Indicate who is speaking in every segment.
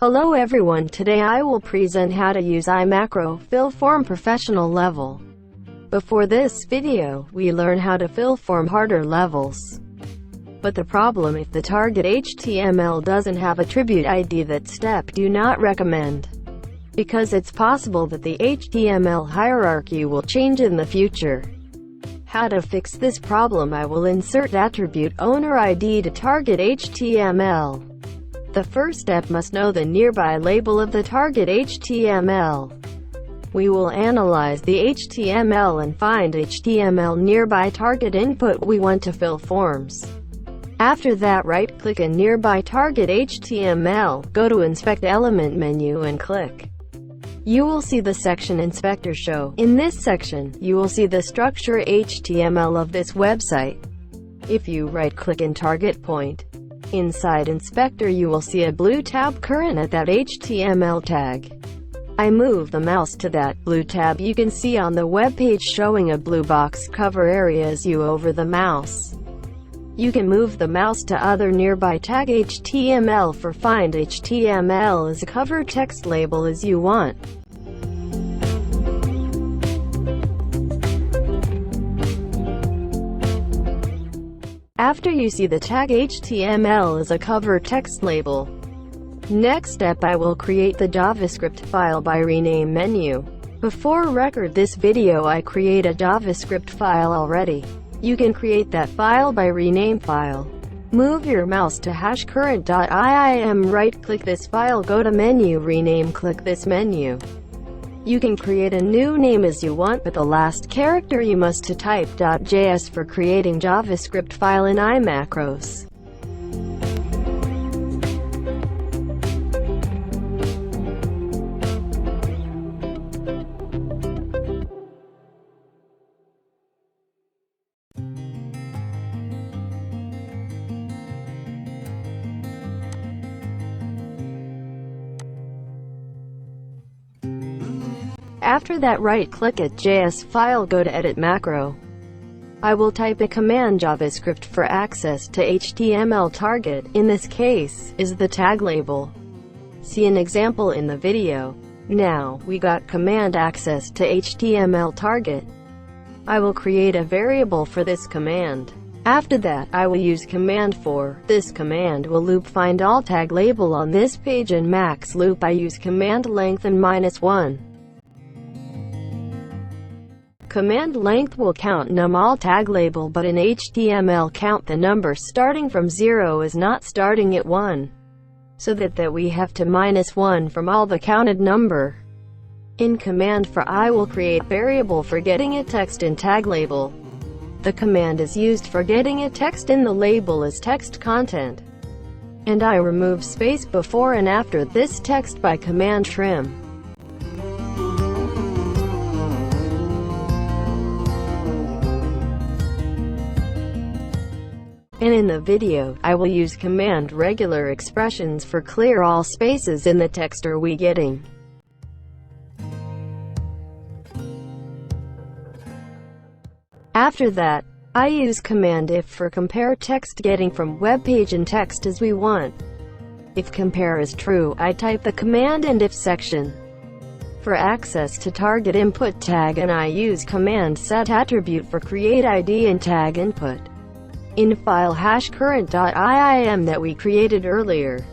Speaker 1: Hello everyone, today I will present how to use imacro fill form professional level. Before this video, we learn how to fill form harder levels. But the problem if the target HTML doesn't have attribute ID, that step do not recommend, because it's possible that the HTML hierarchy will change in the future. How to fix this problem? I will insert attribute owner ID to target HTML. The first step must know the nearby label of the target HTML. We will analyze the HTML and find HTML nearby target input we want to fill forms. After that, right-click in nearby target HTML, go to Inspect Element menu and click. You will see the section Inspector show. In this section, you will see the structure HTML of this website. If you right-click in target point, inside Inspector you will see a blue tab current at that HTML tag. I move the mouse to that blue tab. You can see on the web page showing a blue box cover area as you hover the mouse. You can move the mouse to other nearby tag HTML for find HTML as a cover text label as you want. After you see the tag HTML as a cover text label, next step I will create the JavaScript file by rename menu. Before record this video I create a JavaScript file already. You can create that file by rename file. Move your mouse to #current.iim, right click this file, go to menu, rename, click this menu. You can create a new name as you want, but the last character you must to type .js for creating JavaScript file in imacros. After that, right-click at JS file, go to Edit Macro. I will type a command JavaScript for access to HTML target, in this case, is the tag label. See an example in the video. Now, we got command access to HTML target. I will create a variable for this command. After that, I will use command for. This command will loop find all tag label on this page and max loop. I use command length and -1. Command length will count num all tag label, but in HTML count the number starting from 0 is not starting at 1. So that we have to -1 from all the counted number. In command for I will create variable for getting a text in tag label. The command is used for getting a text in the label as text content. And I remove space before and after this text by command trim. And in the video, I will use command regular expressions for clear all spaces in the text are we getting. After that, I use command if for compare text getting from web page and text as we want. If compare is true, I type the command and if section. For access to target input tag, and I use command set attribute for create ID and tag input. In file #current.iim that we created earlier,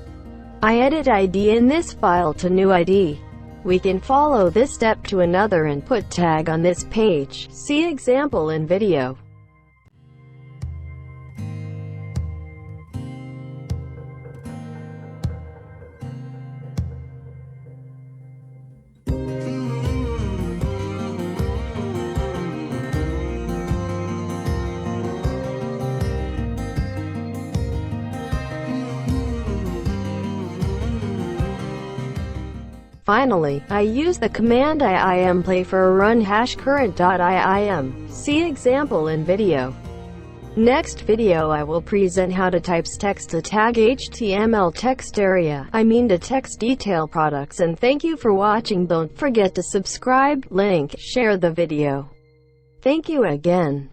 Speaker 1: I edit ID in this file to new ID. We can follow this step to another and put tag on this page. See example in video. Finally, I use the command iim play for a run #current.iim. See example in video. Next video I will present how to type text to tag HTML text area, to text detail products, and thank you for watching. Don't forget to subscribe, link, share the video. Thank you again.